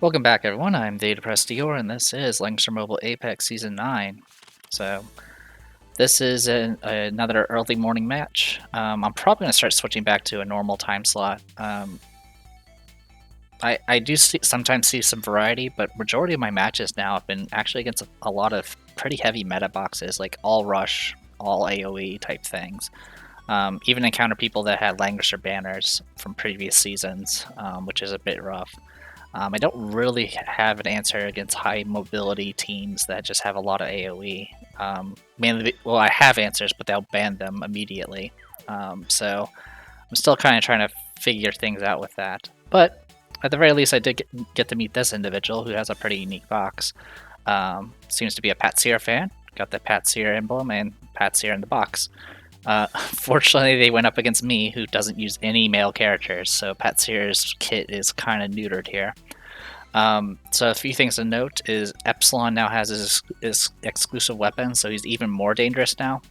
Welcome back, everyone. I'm Data Press Dior, and this is Langrisser Mobile Apex Season 9. So, this is another early morning match. I'm probably going to start switching back to a normal time slot. I do sometimes see some variety, but majority of my matches now have been actually against a lot of pretty heavy meta boxes, like all rush, all AoE type things. Even encounter people that had Langrisser banners from previous seasons, which is a bit rough. I don't really have an answer against high mobility teams that just have a lot of AoE. Mainly, well, I have answers, but they'll ban them immediately. So I'm still kind of trying to figure things out with that. But at the very least, I did get to meet this individual who has a pretty unique box. Seems to be a Patseer fan. Got the Patseer emblem and Patseer in the box. Fortunately, they went up against me, who doesn't use any male characters, so Patseer's kit is kind of neutered here. So a few things to note is Epsilon now has his exclusive weapon, so he's even more dangerous now.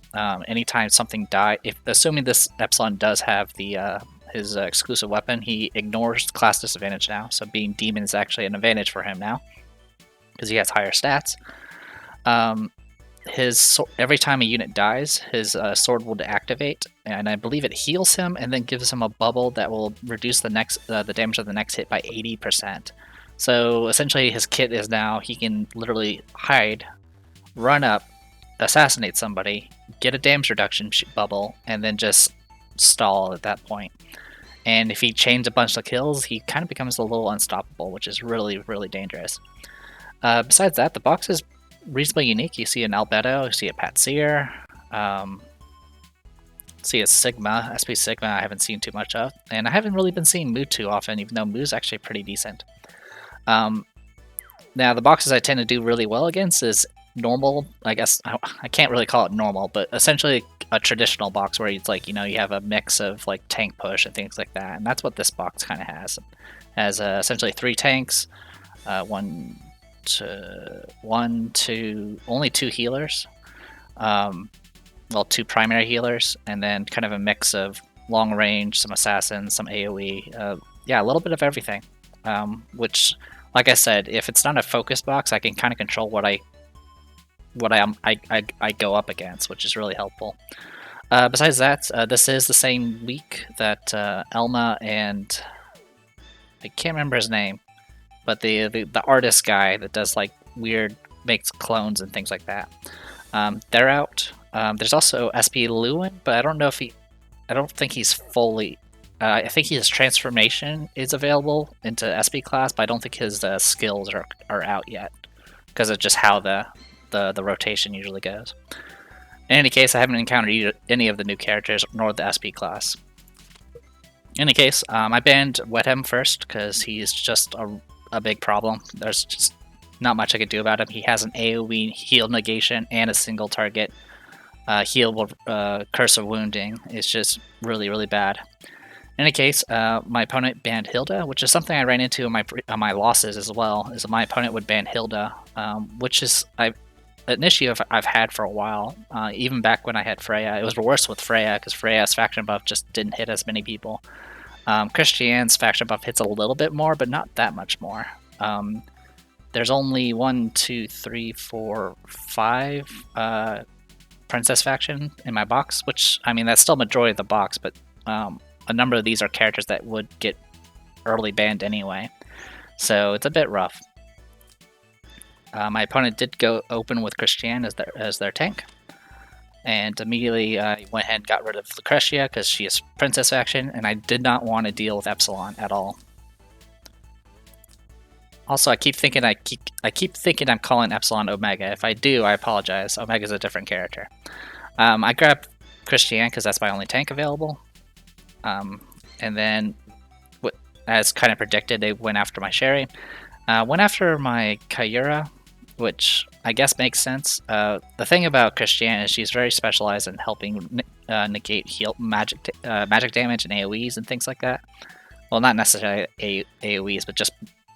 Anytime something dies, assuming this Epsilon does have the his exclusive weapon, he ignores class disadvantage now, so being demon is actually an advantage for him now, because he has higher stats. Every time a unit dies, his sword will deactivate, and I believe it heals him and then gives him a bubble that will reduce the damage of the next hit by 80%. So essentially, his kit is now he can literally hide, run up, assassinate somebody, get a damage reduction bubble, and then just stall at that point. And if he chains a bunch of kills, he kind of becomes a little unstoppable, which is really, really dangerous. Besides that, the box is reasonably unique. You see an Albedo, you see a Patseer, see a Sigma, SP Sigma I haven't seen too much of, and I haven't really been seeing Moo too often, even though Moo's actually pretty decent. Now the boxes I tend to do really well against is normal. I guess I can't really call it normal, but essentially a traditional box where it's like, you know, you have a mix of like tank push and things like that, and that's what this box kind of has. It has essentially 3 tanks, only 2 healers, well, 2 primary healers, and then kind of a mix of long range, some assassins, some AoE, yeah, a little bit of everything. Which, like I said, if it's not a focus box, I can kind of control what I go up against, which is really helpful. Besides that, this is the same week that Elma and I can't remember his name, but the artist guy that does like weird, makes clones and things like that. They're out. There's also SP Lewin, but I don't know if I don't think he's fully. I think his transformation is available into SP class, but I don't think his skills are out yet because of just how the rotation usually goes. In any case, I haven't encountered any of the new characters nor the SP class. In any case, I banned Wethem first because he's just a big problem. There's just not much I could do about him. He has an AoE heal negation and a single target heal curse of wounding. It's just really, really bad. In any case, my opponent banned Hilda, which is something I ran into on my losses as well. Is my opponent would ban Hilda, which is an issue I've had for a while. Even back when I had Freya, it was worse with Freya because Freya's faction buff just didn't hit as many people. Christiane's faction buff hits a little bit more, but not that much more. There's only 1, 2, 3, 4, 5 princess faction in my box, which I mean that's still majority of the box, but a number of these are characters that would get early banned anyway, so it's a bit rough. My opponent did go open with Christiane as their tank, and immediately went ahead and got rid of Lucretia because she is princess faction, and I did not want to deal with Epsilon at all. Also, I keep thinking I'm calling Epsilon Omega. If I do, I apologize. Omega's a different character. I grabbed Christiane because that's my only tank available. And then, as kind of predicted, they went after my Sherry. Went after my Kyura, which I guess makes sense. The thing about Christiane is she's very specialized in helping negate magic damage and AoEs and things like that. Well, not necessarily AoEs, but just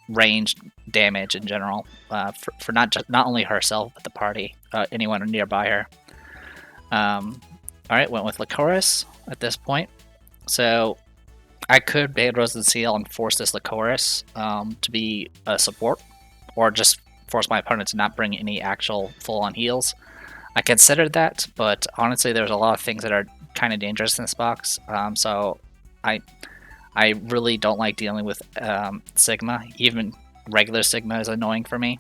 ranged damage in general, for not only herself but the party, anyone nearby her. All right, went with Lycoris at this point. So I could ban Rosen Seal and force this Lycoris to be a support, or just force my opponent to not bring any actual full-on heals. I considered that, but honestly, there's a lot of things that are kind of dangerous in this box. So I really don't like dealing with Sigma. Even regular Sigma is annoying for me.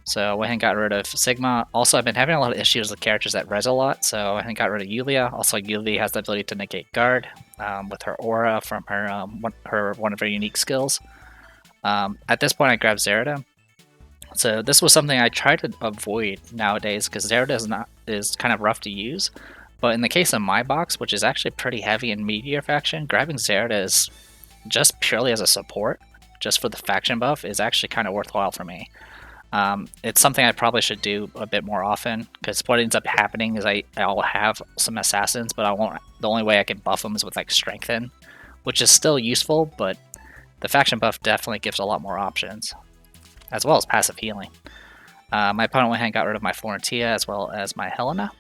So I went and got rid of Sigma. Also, I've been having a lot of issues with characters that res a lot, so I went and got rid of Yulia. Also, Yulia has the ability to negate guard with her aura from her one of her unique skills. At this point, I grabbed Zerida. So this was something I try to avoid nowadays because Zerida is kind of rough to use. But in the case of my box, which is actually pretty heavy in Meteor faction, grabbing Zerida is just purely as a support, just for the faction buff, is actually kind of worthwhile for me. It's something I probably should do a bit more often, because what ends up happening is I'll have some assassins, but I won't. The only way I can buff them is with like strengthen, which is still useful, but the faction buff definitely gives a lot more options, as well as passive healing. My opponent went ahead and got rid of my Florentia as well as my Helena.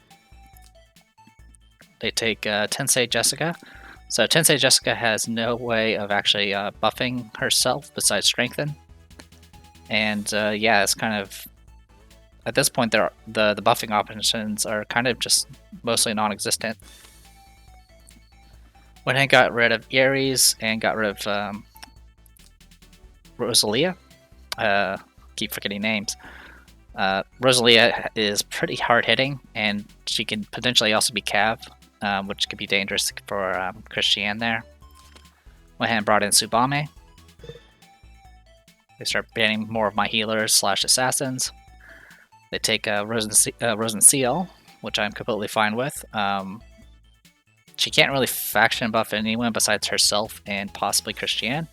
They take Tensei Jessica. So Tensei Jessica has no way of actually buffing herself besides strengthen. And yeah, it's kind of, at this point, the buffing options are kind of just mostly non-existent. Went and got rid of Ares and got rid of Rosalia. Keep forgetting names. Rosalia is pretty hard-hitting, and she can potentially also be Cav, which could be dangerous for Christiane there. Went ahead and brought in Tsubame. They start banning more of my healers / assassins. They take Rosen Seal, which I'm completely fine with. She can't really faction buff anyone besides herself and possibly Christiane.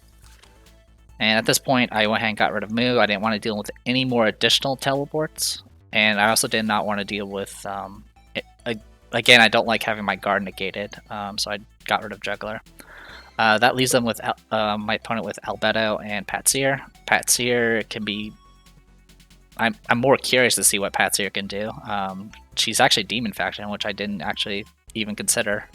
And at this point, I went ahead and got rid of Mu. I didn't want to deal with any more additional teleports. And I also did not want to deal with... again, I don't like having my guard negated, so I got rid of Juggler. That leaves them with my opponent with Albedo and Patseer. Patseer can be... I'm more curious to see what Patseer can do. She's actually Demon Faction, which I didn't actually even consider.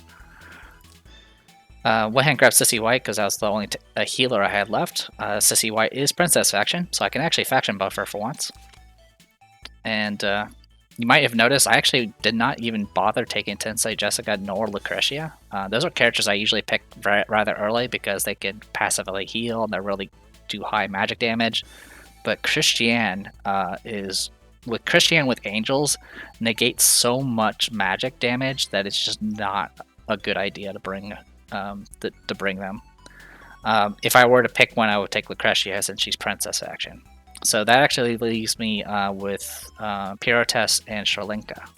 Went ahead and grabbed Sissy White because that was the only healer I had left. Sissy White is Princess Faction, so I can actually faction buff her for once. And you might have noticed I actually did not even bother taking Tensei Jessica nor Lucretia. Those are characters I usually pick rather early because they can passively heal and they really do high magic damage. But Christiane with Christiane with Angels negates so much magic damage that it's just not a good idea to bring them. If I were to pick one, I would take Lucretia since she's Princess Faction. So that actually leaves me with Pirotess and Sherlinka.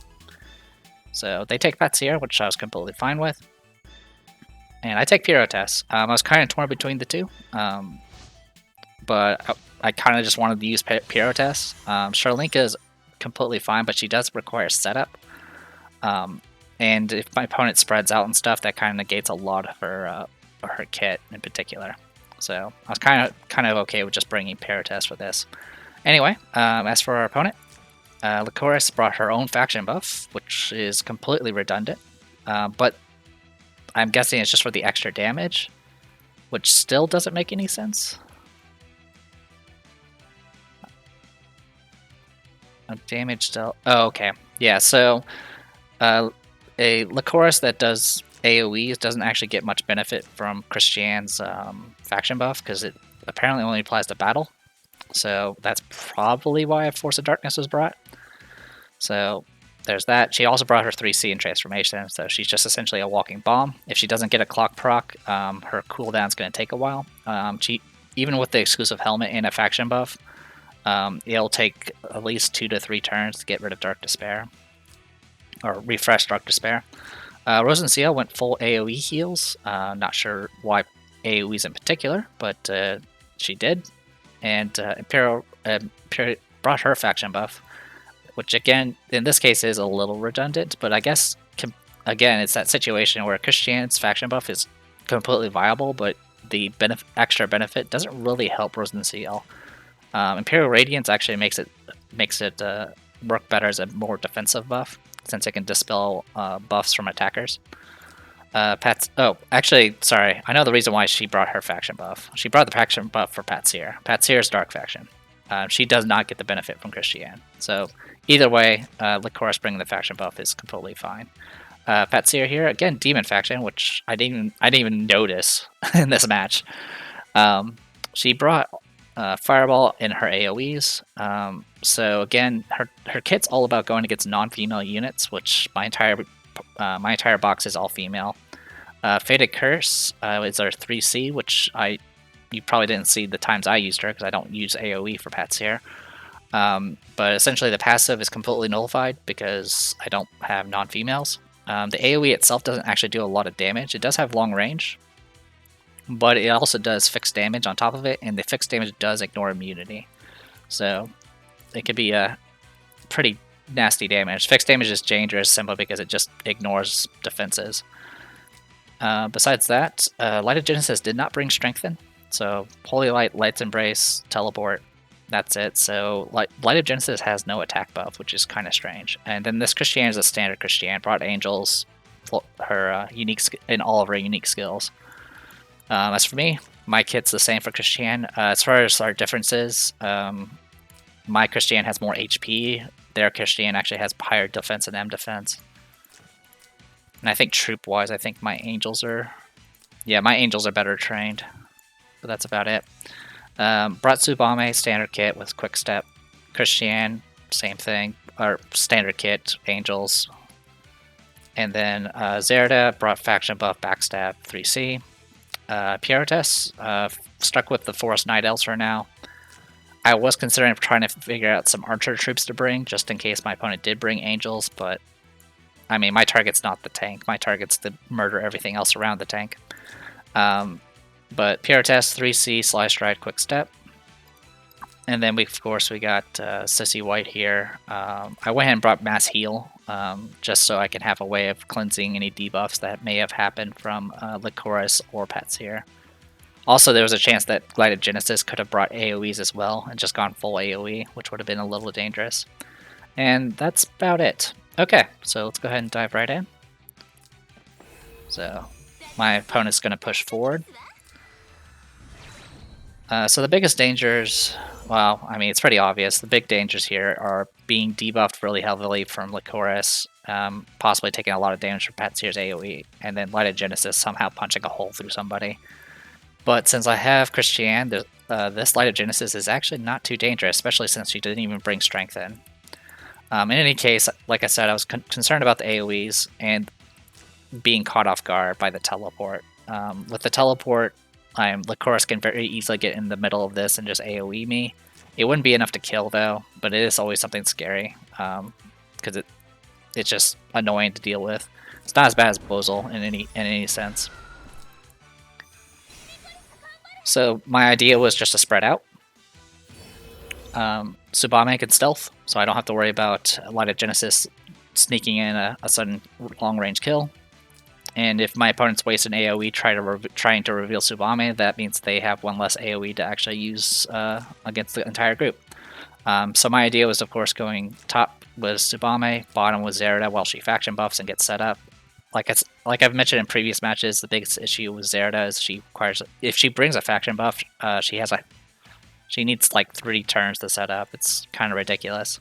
So they take Patseer, which I was completely fine with. And I take Pirotess. I was kind of torn between the two. But I kind of just wanted to use Pirotess. Sherlinka is completely fine, but she does require setup. And if my opponent spreads out and stuff, that kind of negates a lot of her kit in particular. So I was kind of okay with just bringing Pirotess for this. Anyway, as for our opponent, Lycoris brought her own faction buff, which is completely redundant. But I'm guessing it's just for the extra damage, which still doesn't make any sense. Damage still... Oh, okay. Yeah, so a Lycoris that does AoEs doesn't actually get much benefit from Christiane's faction buff because it apparently only applies to battle. So that's probably why a Force of Darkness was brought. So there's that. She also brought her 3C in Transformation, so she's just essentially a walking bomb. If she doesn't get a clock proc, her cooldown's going to take a while. Even with the exclusive helmet and a faction buff, it'll take at least 2 to 3 turns to get rid of Dark Despair. Or refresh Dark Despair. Rosen Seal went full AoE heals. Not sure why AoEs in particular, but she did. And Imperial brought her faction buff, which again, in this case, is a little redundant, but I guess, again, it's that situation where Christiane's faction buff is completely viable, but the extra benefit doesn't really help Rosen Seal. Imperial Radiance actually makes it work better as a more defensive buff, since it can dispel buffs from attackers. Oh, actually, sorry. I know the reason why she brought her faction buff. She brought the faction buff for Patseer. Patseer's Dark faction. She does not get the benefit from Christiane. So either way, Lycoris bringing the faction buff is completely fine. Patseer here again, Demon faction, which I didn't even notice in this match. She brought Fireball in her AoEs. So again, her kit's all about going against non-female units, which my entire box is all female. Fated Curse is our 3C, which you probably didn't see the times I used her because I don't use AoE for Patseer. But essentially the passive is completely nullified because I don't have non-females. The AoE itself doesn't actually do a lot of damage. It does have long range, but it also does fixed damage on top of it, and the fixed damage does ignore immunity. So it could be a pretty nasty damage. Fixed damage is dangerous simply because it just ignores defenses. Besides that, Light of Genesis did not bring Strengthen. So Holy Light, Light's Embrace, Teleport, that's it. So Light of Genesis has no attack buff, which is kind of strange. And then this Christiane is a standard Christiane, brought Angels, her in all of her unique skills. As for me, my kit's the same for Christiane. As far as our differences, my Christiane has more HP. Their Christiane actually has higher defense and M defense. And I think troop-wise, I think my Angels are... Yeah, my Angels are better trained. But that's about it. Brought Tsubame, standard kit with Quick Step. Christiane, same thing. Or standard kit, Angels. And then Zerda brought faction buff, Backstab, 3C. Pirotess, stuck with the Forest Night Elves for now. I was considering trying to figure out some archer troops to bring, just in case my opponent did bring Angels, but I mean, my target's not the tank. My target's to murder everything else around the tank. But Pirotess, 3C, Sly Stride, Quick Step. And then, of course, we got Sissy White here. I went ahead and brought Mass Heal, just so I can have a way of cleansing any debuffs that may have happened from Lycoris or Patseer. Also, there was a chance that Light of Genesis could have brought AoEs as well and just gone full AoE, which would have been a little dangerous. And that's about it. Okay, so let's go ahead and dive right in. So, my opponent's going to push forward. So the biggest dangers, well, I mean, it's pretty obvious. The big dangers here are being debuffed really heavily from Lycoris, possibly taking a lot of damage from Patseer's AoE, and then Light of Genesis somehow punching a hole through somebody. But since I have Christiane, this Light of Genesis is actually not too dangerous, especially since she didn't even bring Strength in. In any case, like I said, I was concerned about the AoEs and being caught off guard by the teleport. With the teleport, Lycoris can very easily get in the middle of this and just AoE me. It wouldn't be enough to kill though, but it is always something scary because it's just annoying to deal with. It's not as bad as Bozel in any sense. So my idea was just to spread out. Tsubame can stealth, so I don't have to worry about Light of Genesis sneaking in a sudden long-range kill. And if my opponent's wasting AoE trying to reveal Tsubame, that means they have one less AoE to actually use against the entire group. So my idea was, of course, going top was Tsubame, bottom was Zerda while she faction buffs and gets set up. Like I've mentioned in previous matches, the biggest issue with Zerda is she requires, if she brings a faction buff, she needs like 3 turns to set up. It's kind of ridiculous.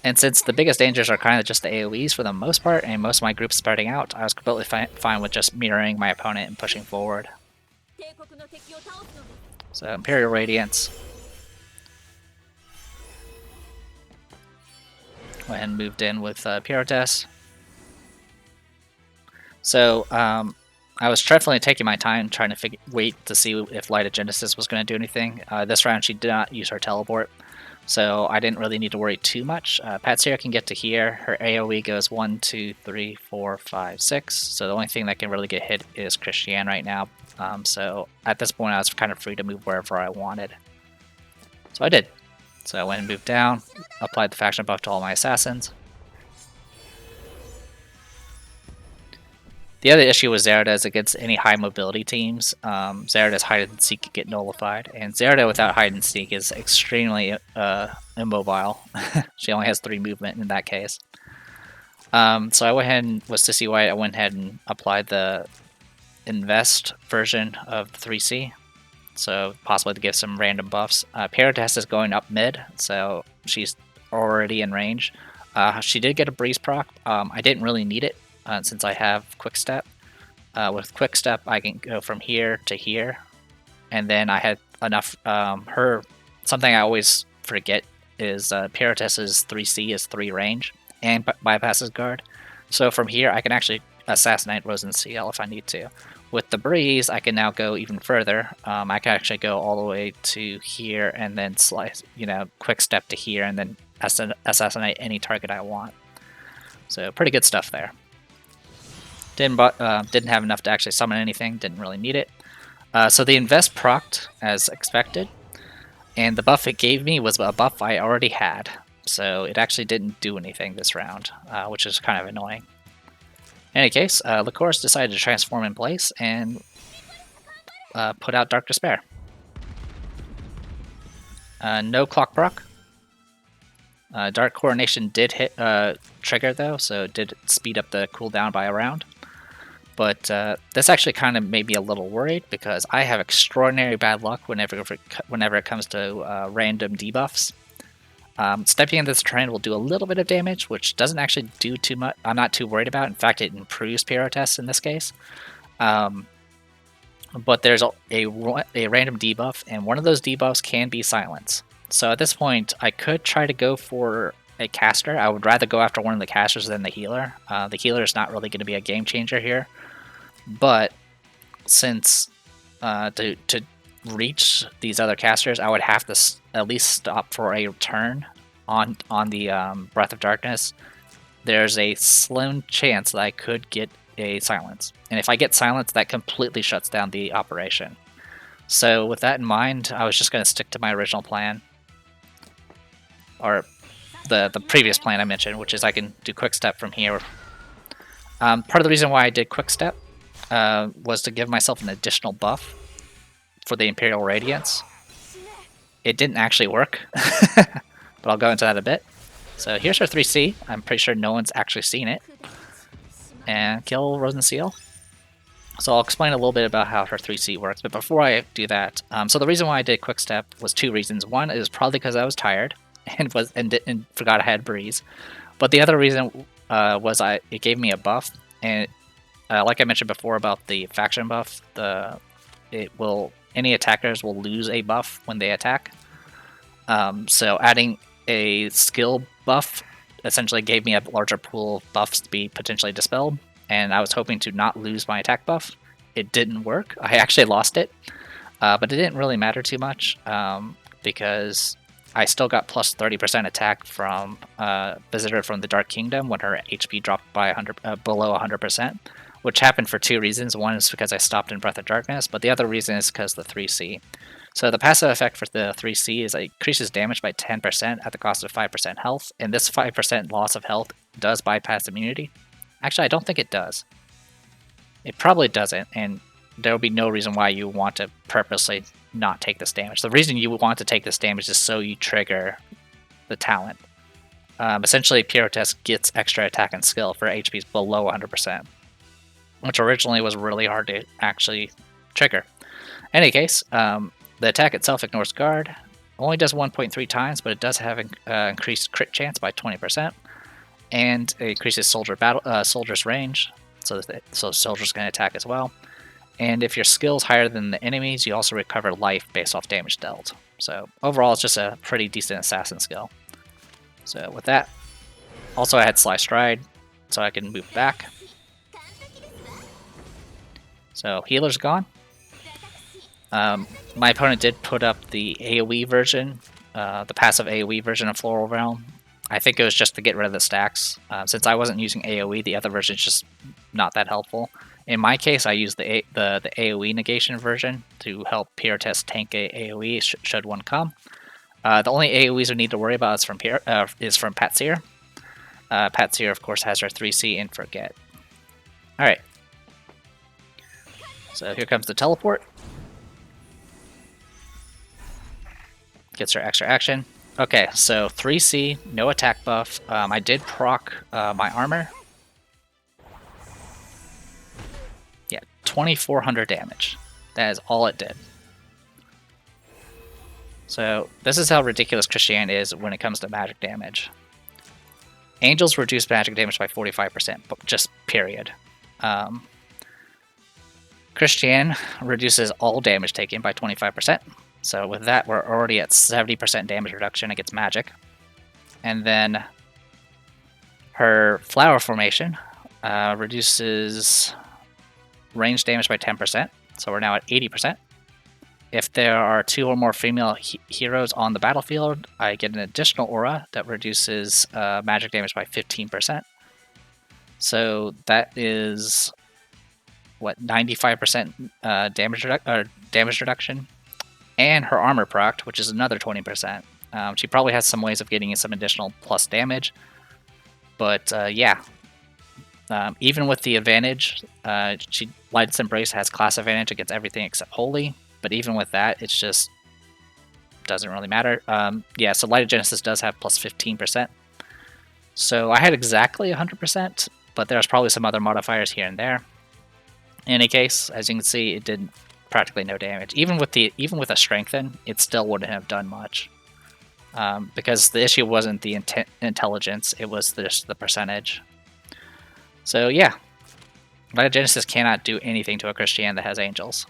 And since the biggest dangers are kind of just the AoEs for the most part, and most of my group starting out, I was completely fine with just mirroring my opponent and pushing forward. So Imperial Radiance. Went ahead and moved in with Pirotess. So I was definitely taking my time trying to wait to see if Light of Genesis was going to do anything. This round she did not use her teleport, so I didn't really need to worry too much. Patseer can get to here. Her AoE goes 1, 2, 3, 4, 5, 6. So the only thing that can really get hit is Christiane right now. So at this point I was kind of free to move wherever I wanted. So I did. So I went and moved down, applied the faction buff to all my assassins. The other issue with Zerda is against any high mobility teams. Zerda's hide and seek get nullified, and Zerda without hide and seek is extremely immobile. She only has 3 movement in that case. So I went ahead and, with Sissy White, I went ahead and applied the invest version of the 3C. So possibly to give some random buffs. Pirotess is going up mid, so she's already in range. She did get a breeze proc. I didn't really need it since I have quick step. With quick step, I can go from here to here, and then I had enough. Something I always forget is Pirotess's 3C is 3 range and bypasses guard. So from here, I can actually assassinate Rosenseal if I need to. With the breeze, I can now go even further. I can actually go all the way to here and then slice, quick step to here and then assassinate any target I want. So pretty good stuff there. Didn't have enough to actually summon anything. Didn't really need it. So the invest procced as expected, and the buff it gave me was a buff I already had. So it actually didn't do anything this round, which is kind of annoying. In any case, Lycoris decided to transform in place and put out Dark Despair. No clock proc. Dark Coronation did hit trigger though, so it did speed up the cooldown by a round. But this actually kind of made me a little worried because I have extraordinary bad luck whenever it comes to random debuffs. Stepping into this trend will do a little bit of damage, which doesn't actually do too much. I'm not too worried about. In fact, it improves Pirotess in this case. But there's a random debuff, and one of those debuffs can be silence. So at this point, I could try to go for a caster. I would rather go after one of the casters than the healer. The healer is not really going to be a game changer here. But since to reach these other casters, I would have to at least stop for a turn on the Breath of Darkness. There's a slim chance that I could get a silence, and if I get silence, that completely shuts down the operation. So with that in mind, I was just going to stick to my original plan, or the previous plan I mentioned, which is I can do quick step from here. Part of the reason why I did quick step was to give myself an additional buff for the Imperial Radiance. It didn't actually work, but I'll go into that a bit. So here's her 3C. I'm pretty sure no one's actually seen it. And kill Rosenseal. So I'll explain a little bit about how her 3C works, but before I do that, so the reason why I did quick step was 2 reasons. One is probably because I was tired and forgot I had breeze, but the other reason was it gave me a buff, and like I mentioned before about the faction buff, any attackers will lose a buff when they attack. So adding a skill buff essentially gave me a larger pool of buffs to be potentially dispelled, and I was hoping to not lose my attack buff. It didn't work. I actually lost it, but it didn't really matter too much because I still got plus 30% attack from Visitor from the Dark Kingdom when her HP dropped by below 100%. Which happened for 2 reasons. One is because I stopped in Breath of Darkness, but the other reason is because of the 3C. So the passive effect for the 3C is it increases damage by 10% at the cost of 5% health, and this 5% loss of health does bypass immunity. Actually, I don't think it does. It probably doesn't, and there will be no reason why you want to purposely not take this damage. The reason you want to take this damage is so you trigger the talent. Essentially, Pirotess gets extra attack and skill for HPs below 100%. Which originally was really hard to actually trigger. In any case, the attack itself ignores guard, only does 1.3 times, but it does have increased crit chance by 20%, and it increases soldier's range, so soldiers can attack as well. And if your skill is higher than the enemies, you also recover life based off damage dealt. So overall, it's just a pretty decent assassin skill. So with that, also I had Sly Stride, so I can move back. So healer's gone. My opponent did put up the AoE version, the passive AoE version of Floral Realm. I think it was just to get rid of the stacks. Since I wasn't using AoE, the other version is just not that helpful. In my case, I used the AoE negation version to help Pirotess tank a AoE should one come. The only AoEs we need to worry about is from Patsier. Patsier, of course, has her 3C and Forget. Alright. So here comes the teleport. Gets her extra action. Okay, so 3C, no attack buff. I did proc my armor, 2,400 damage. That is all it did. So this is how ridiculous Christiane is when it comes to magic damage. Angels reduce magic damage by 45%, but just period. Christiane reduces all damage taken by 25%. So with that, we're already at 70% damage reduction against magic. And then her flower formation reduces range damage by 10%. So we're now at 80%. If there are 2 or more female heroes on the battlefield, I get an additional aura that reduces magic damage by 15%. So that is, what, 95% damage reduction? And her armor proc, which is another 20%. She probably has some ways of getting some additional plus damage. But yeah, even with the advantage, Light's Embrace has class advantage against everything except Holy. But even with that, it's just doesn't really matter. Yeah, so Light of Genesis does have plus 15%. So I had exactly 100%, but there's probably some other modifiers here and there. In any case, as you can see, it did practically no damage. Even with a Strengthen, it still wouldn't have done much. Because the issue wasn't the intelligence, it was just the percentage. So yeah, Light of Genesis cannot do anything to a Christiane that has angels.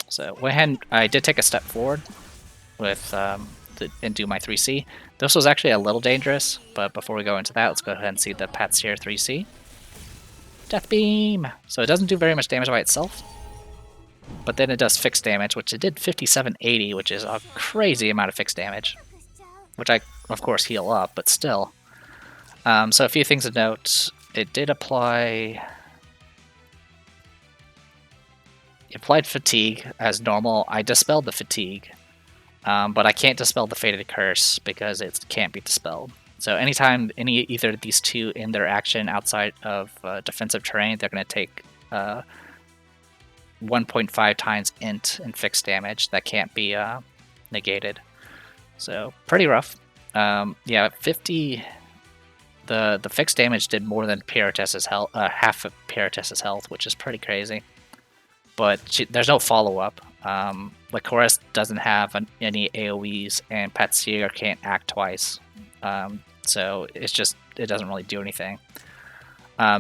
So went ahead and I did take a step forward with and do my 3C. This was actually a little dangerous, but before we go into that, let's go ahead and see the Patsier 3C. Death Beam! So it doesn't do very much damage by itself, but then it does fixed damage, which it did 5780, which is a crazy amount of fixed damage, which I, of course, heal up, but still. So a few things to note. It did apply... It applied fatigue as normal. I dispelled the fatigue, but I can't dispel the Fated Curse because it can't be dispelled. So anytime either of these two in their action outside of defensive terrain, they're going to take 1.5 times int and fixed damage that can't be negated. So pretty rough. Yeah, 50. The fixed damage did more than Pirotess's health, half of Pirotess's health, which is pretty crazy. But there's no follow-up. Langrisser doesn't have any AoEs, and Patsier can't act twice. So it's just, it doesn't really do anything.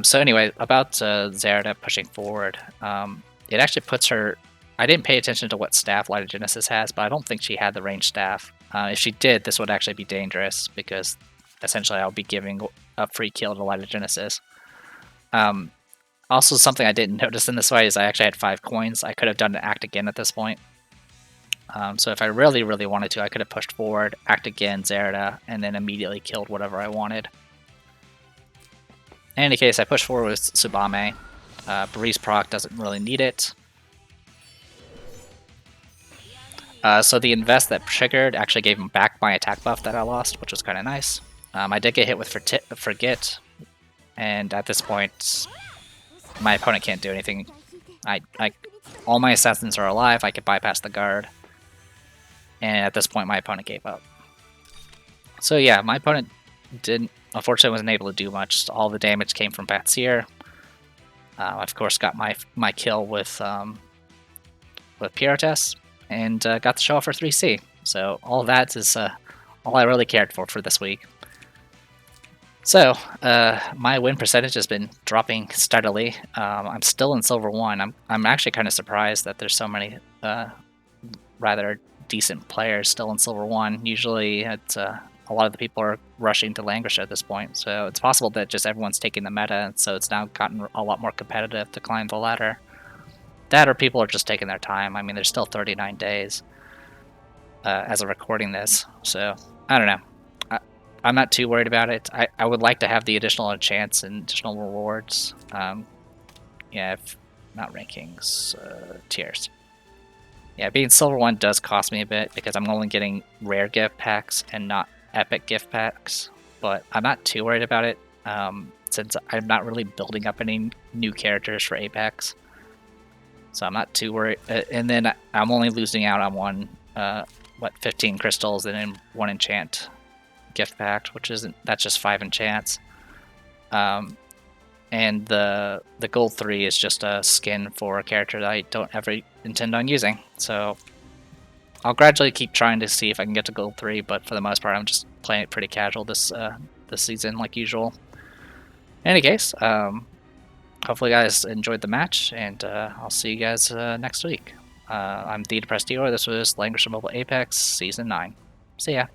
So anyway, about Zerda pushing forward, it actually puts her... I didn't pay attention to what staff Light of Genesis has, but I don't think she had the ranged staff. If she did, this would actually be dangerous, because essentially I'll be giving a free kill to Light of Genesis. Also, something I didn't notice in this fight is I actually had 5 coins. I could have done an act again at this point. So if I really, really wanted to, I could have pushed forward, act again, Zerda, and then immediately killed whatever I wanted. In any case, I pushed forward with Tsubame. Breeze proc doesn't really need it. So the invest that triggered actually gave him back my attack buff that I lost, which was kind of nice. I did get hit with Forget, and at this point, my opponent can't do anything. All my assassins are alive, I could bypass the guard. And at this point, my opponent gave up. So yeah, my opponent unfortunately wasn't able to do much. All the damage came from Patsier. Of course, got my kill with Pirotess, and got to show off for 3C. So all that is all I really cared for this week. So my win percentage has been dropping steadily. I'm still in Silver 1. I'm actually kind of surprised that there's so many rather decent players still in Silver 1. Usually it's a lot of the people are rushing to Langrisser at this point, so it's possible that just everyone's taking the meta, and so it's now gotten a lot more competitive to climb the ladder. That or people are just taking their time. I mean, there's still 39 days as of recording this, so I don't know. I'm not too worried about it. I would like to have the additional chance and additional rewards. Yeah, not rankings, tiers. Yeah, being Silver 1 does cost me a bit because I'm only getting rare gift packs and not epic gift packs, but I'm not too worried about it since I'm not really building up any new characters for Apex. So I'm not too worried. And then I'm only losing out on one, 15 crystals and then 1 enchant gift pack, which isn't, that's just 5 enchants. and the gold 3 is just a skin for a character that I don't ever intend on using. So I'll gradually keep trying to see if I can get to gold 3, but for the most part, I'm just playing it pretty casual this season, like usual. In any case, hopefully you guys enjoyed the match, and I'll see you guys next week. I'm The Depressed Dealer. This was Langrisser Mobile Apex Season 9. See ya.